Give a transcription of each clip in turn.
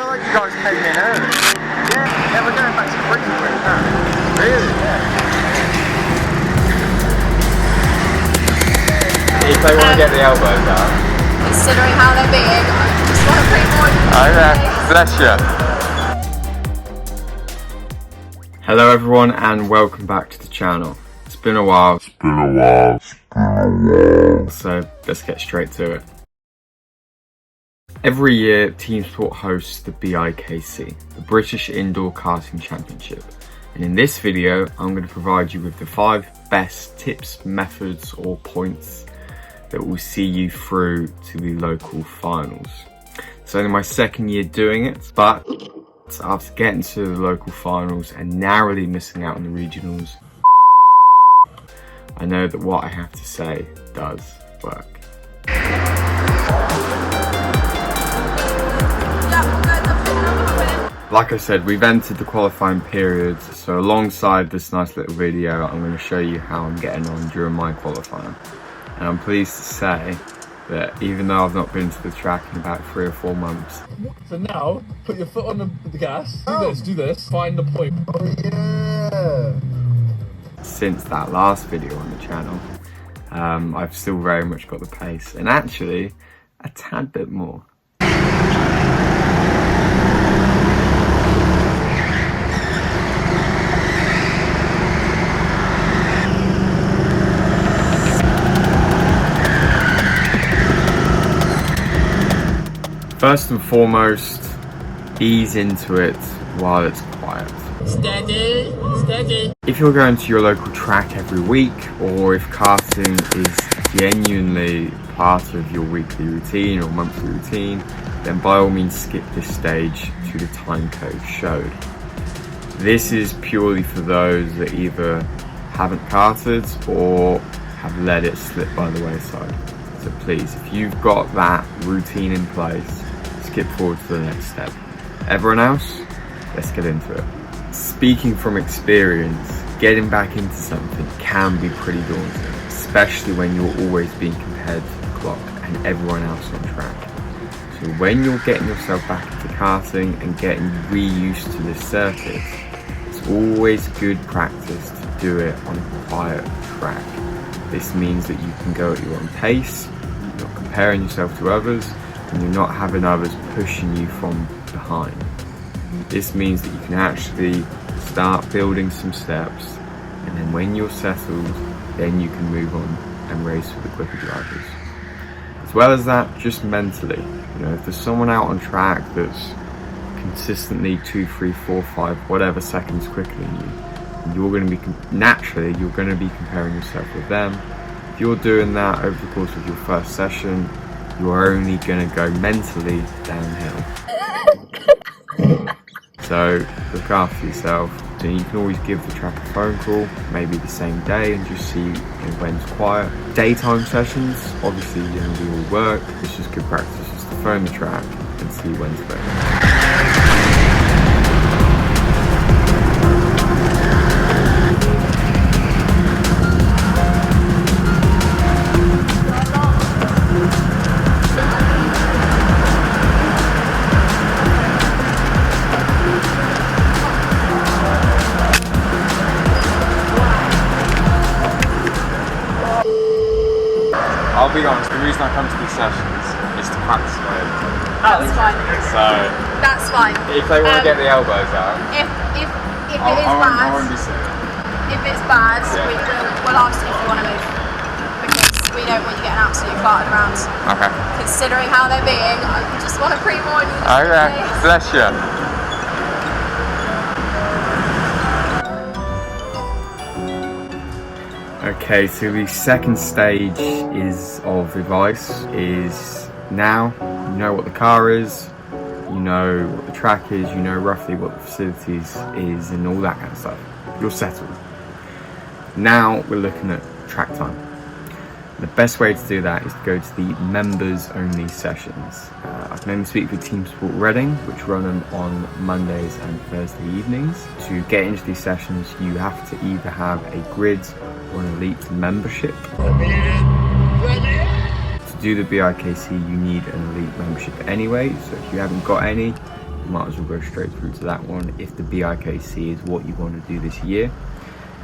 feel like you guys came in early. Yeah, we're going back to Britain now. Really? Yeah. If they want to get the elbows out. Considering how they're being, I just want to pre-warn you. Okay, bless you. Hello everyone and welcome back to the channel. It's been a while. So let's get straight to it. Every year, Team Sport hosts the BIKC, the British Indoor Karting Championship. And in this video, I'm going to provide you with the 5 best tips, methods or points that will see you through to the local finals. It's only my second year doing it, but after getting to the local finals and narrowly missing out on the regionals, I know that what I have to say does work. Like I said, we've entered the qualifying period, so alongside this nice little video, I'm going to show you how I'm getting on during my qualifying. And I'm pleased to say that even though I've not been to the track in about 3 or 4 months. So now, put your foot on the gas, do this, find the point. Oh yeah! Since that last video on the channel, I've still very much got the pace, and actually a tad bit more. First and foremost, ease into it while it's quiet. Steady, steady. If you're going to your local track every week, or if karting is genuinely part of your weekly routine or monthly routine, then by all means skip this stage to the time code showed. This is purely for those that either haven't karted or have let it slip by the wayside. So please, if you've got that routine in place, skip forward to the next step. Everyone else, let's get into it. Speaking from experience, getting back into something can be pretty daunting, especially when you're always being compared to the clock and everyone else on track. So when you're getting yourself back into karting and getting reused to this circuit, it's always good practice to do it on a quiet track. This means that you can go at your own pace, you're not comparing yourself to others, and you're not having others pushing you from behind. This means that you can actually start building some steps, and then when you're settled, then you can move on and race with the quicker drivers. As well as that, just mentally, you know, if there's someone out on track that's consistently 2, 3, 4, 5, whatever seconds quicker than you, you're going to be naturally you're going to be comparing yourself with them. If you're doing that over the course of your first session, you're only going to go mentally downhill. So look after yourself. So you can always give the track a phone call, maybe the same day, and just see when's quiet. Daytime sessions, obviously they all work. It's just good practice just to phone the track and see when's ready. I'll be honest, the reason I come to these sessions is to practice my editing. That's fine. So That's fine. if they want to get the elbows out, If it is I bad, won't be silly. if it's bad, Yeah. we'll ask you if you want to move. Because we don't want you getting absolutely farted around. Okay. Considering how they're being, I just want to pre-warn you. Okay, bless you. Okay, so the second stage of advice is now you know what the car is, you know what the track is, you know roughly what the facilities is and all that kind of stuff. You're settled. Now we're looking at track time. The best way to do that is to go to the members only sessions. I can only speak for Team Sport Reading, which run them on Mondays and Thursday evenings. To get into these sessions, you have to either have a grid or an elite membership. To do the BIKC, you need an elite membership anyway, so if you haven't got any, might as well go straight through to that one if the BIKC is what you want to do this year.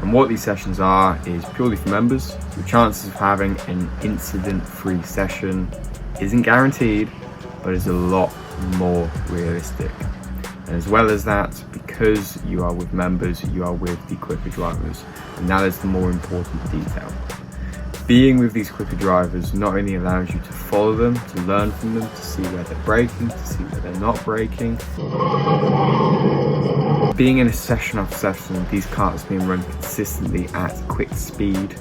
And what these sessions are is purely for members. The chances of having an incident-free session isn't guaranteed, but is a lot more realistic. And as well as that, because you are with members, you are with the quicker drivers, and that is the more important detail. Being with these quicker drivers not only allows you to follow them, to learn from them, to see where they're braking, to see where they're not braking. Being in a session after session with these karts being run consistently at quick speed,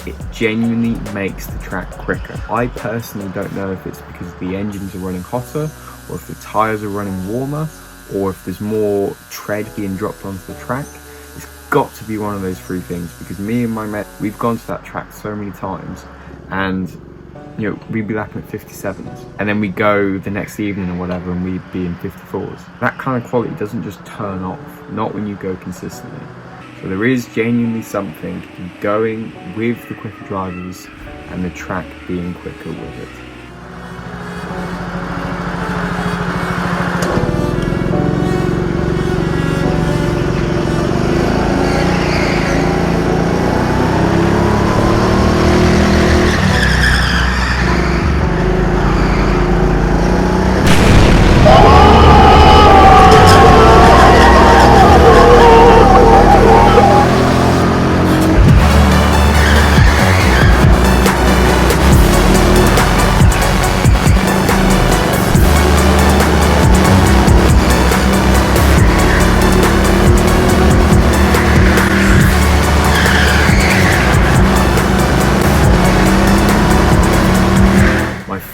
it genuinely makes the track quicker. I personally don't know if it's because the engines are running hotter, or if the tyres are running warmer, or if there's more tread being dropped onto the track. It's got to be one of those three things, because me and my mate, we've gone to that track so many times, and you know, we'd be lapping at 57s, and then we go the next evening or whatever and we'd be in 54s. That kind of quality doesn't just turn off, not when you go consistently. So there is genuinely something in going with the quicker drivers and the track being quicker with it.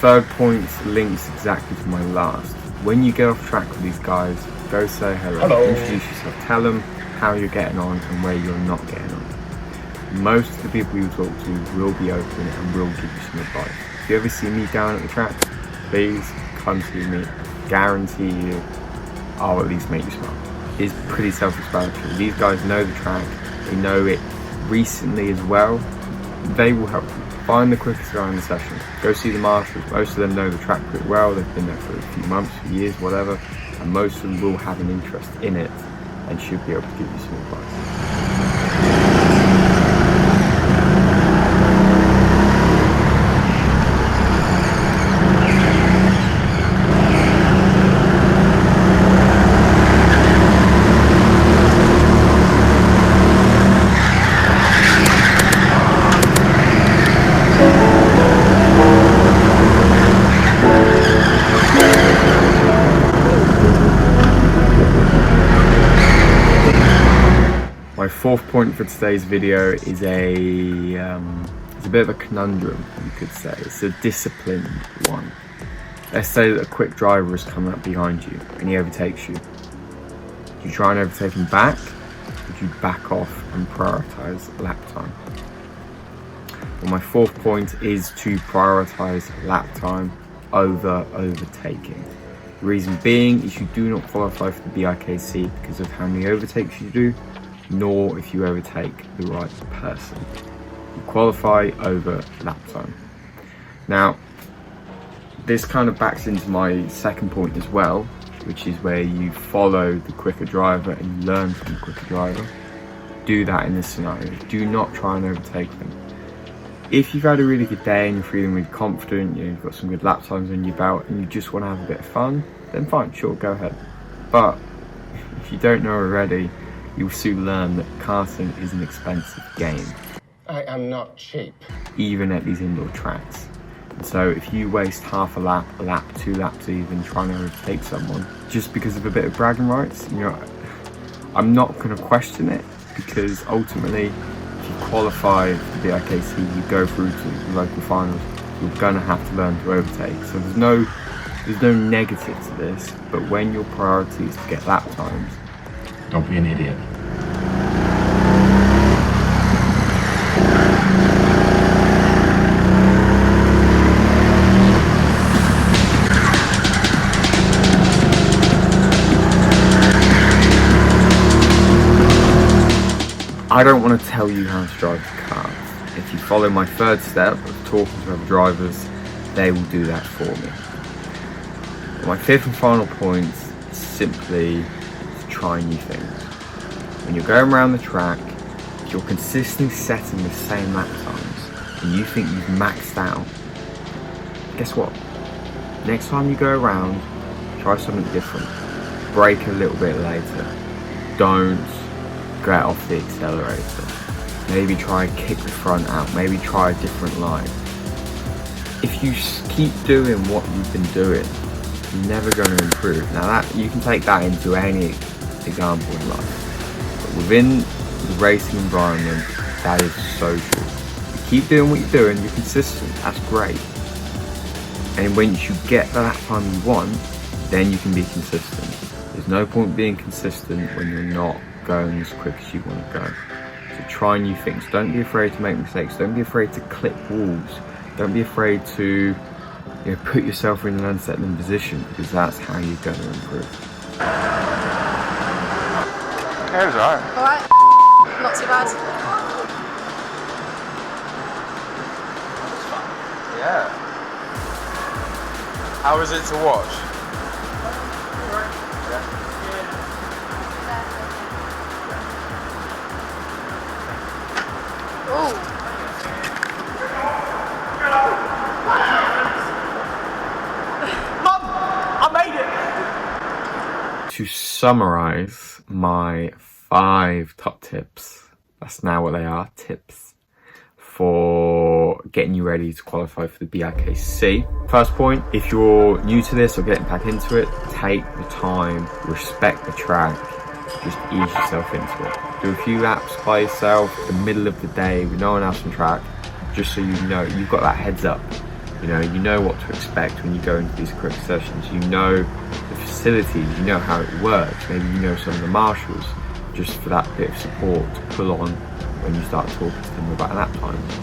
Third point links exactly to my last. When you get off track with these guys, go say hello. Introduce yourself, tell them how you're getting on and where you're not getting on. Most of the people you talk to will be open and will give you some advice. If you ever see me down at the track, please come see me. Guarantee you, I'll at least make you smile. It's pretty self-explanatory. These guys know the track, they know it recently as well. They will help you. Find the quickest guy in the session. Go see the marshals. Most of them know the track pretty well. They've been there for a few months, few years, whatever. And most of them will have an interest in it and should be able to give you some advice. My fourth point for today's video is it's a bit of a conundrum, you could say. It's a disciplined one. Let's say that a quick driver is coming up behind you and he overtakes you. Do you try and overtake him back, or do you back off and prioritise lap time? Well, my fourth point is to prioritise lap time over overtaking. The reason being is you do not qualify for the BIKC because of how many overtakes you do, nor if you overtake the right person. You qualify over lap time. Now, this kind of backs into my second point as well, which is where you follow the quicker driver and you learn from the quicker driver. Do that in this scenario. Do not try and overtake them. If you've had a really good day and you're feeling really confident, you've got some good lap times on your belt and you just want to have a bit of fun, then fine, sure, go ahead. But if you don't know already, you'll soon learn that karting is an expensive game. I am not cheap. Even at these indoor tracks. And so if you waste half a lap, 2 laps even, trying to overtake someone, just because of a bit of bragging rights, you know, I'm not going to question it, because ultimately, if you qualify for the BIKC, you go through to the local finals, you're going to have to learn to overtake. So there's no negative to this, but when your priority is to get lap times, don't be an idiot. I don't want to tell you how to drive the car. If you follow my third step of talking to other drivers, they will do that for me. But my fifth and final point is simply to try new things. When you're going around the track, if you're consistently setting the same lap times and you think you've maxed out, guess what? Next time you go around, try something different. Brake a little bit later. Don't get off the accelerator. Maybe try and kick the front out. Maybe try a different line. If you keep doing what you've been doing, you're never going to improve. Now that you can take that into any example in life. But within the racing environment, that is so true. You keep doing what you're doing, you're consistent, that's great. And once you get that time you want, then you can be consistent. There's no point being consistent when you're not going as quick as you want to go. So try new things. Don't be afraid to make mistakes. Don't be afraid to clip walls. Don't be afraid to put yourself in an unsettling position, because that's how you're going to improve. Yeah, it was alright. Alright, not too bad. Yeah. How was it to watch? To summarize my 5 top tips, that's now what they are, tips, for getting you ready to qualify for the BIKC. First point, if you're new to this or getting back into it, take the time, respect the track, just ease yourself into it. Do a few laps by yourself, the middle of the day with no one else on track, just so you know, you've got that heads up. You know what to expect when you go into these quick sessions. You know the facilities, you know how it works. Maybe you know some of the marshals, just for that bit of support to pull on when you start talking to them about lap times.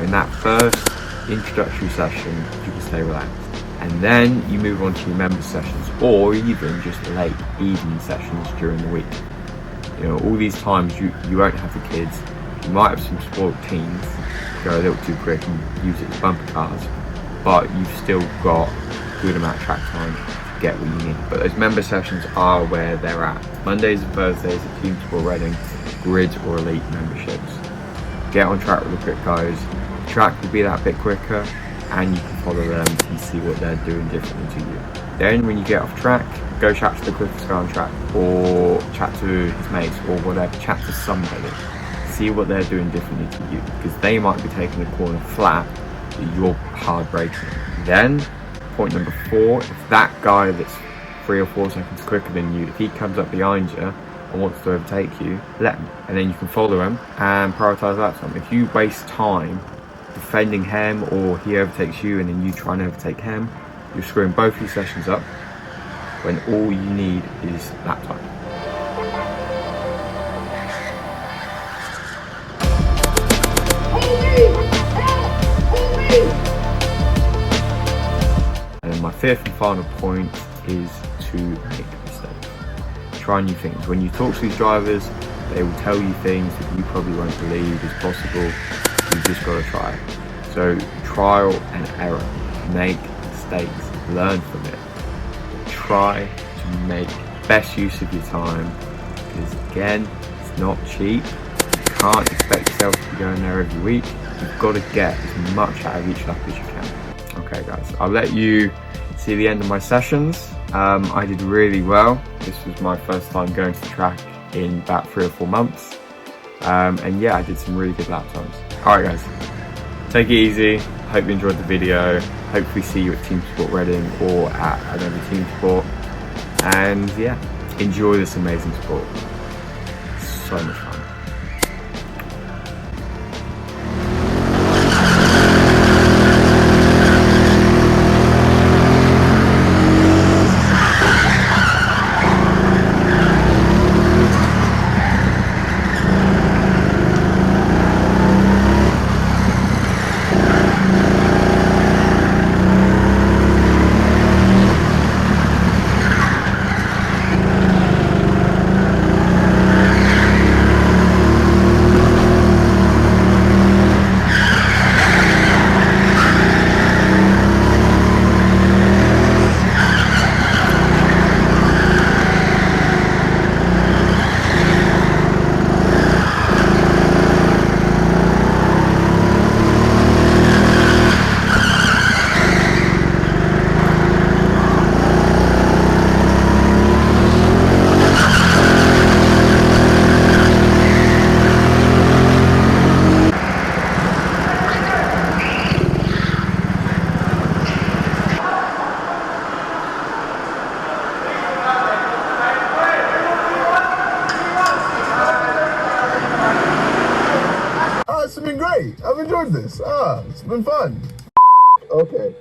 In that first introductory session, you can stay relaxed. And then you move on to your member sessions, or even just late evening sessions during the week. All these times you won't have the kids. You might have some spoiled teens go a little too quick and use it as bumper cars, but you've still got a good amount of track time to get what you need. But those member sessions are where they're at. Mondays and Thursdays at Team Sport Reading, grid or elite memberships. Get on track with the quick guys. The track will be that bit quicker, and you can follow them and see what they're doing differently to you. Then when you get off track, go chat to the quickest guy on track, or chat to his mates, or whatever, chat to somebody. See what they're doing differently to you, because they might be taking a corner flat, you're hard braking. Then, point number 4, if that guy that's 3 or 4 seconds quicker than you, if he comes up behind you and wants to overtake you, let him. And then you can follow him and prioritise that time. If you waste time defending him, or he overtakes you and then you try and overtake him, you're screwing both your sessions up when all you need is lap time. And my 5th and final point is to make mistakes. Try new things. When you talk to these drivers, they will tell you things that you probably won't believe is possible. You've just got to try it. So trial and error. Make mistakes. Learn from it. Try to make best use of your time, because again, it's not cheap. You can't expect yourself to be going there every week. You've got to get as much out of each lap as you can. Okay guys, I'll let you see the end of my sessions. I did really well. This was my first time going to the track in about 3 or 4 months. And yeah, I did some really good lap times. Alright guys, take it easy. Hope you enjoyed the video. Hopefully see you at Team Sport Reading or at another Team Sport. And yeah, enjoy this amazing sport. So much fun. great. I've enjoyed this. It's been fun. Okay.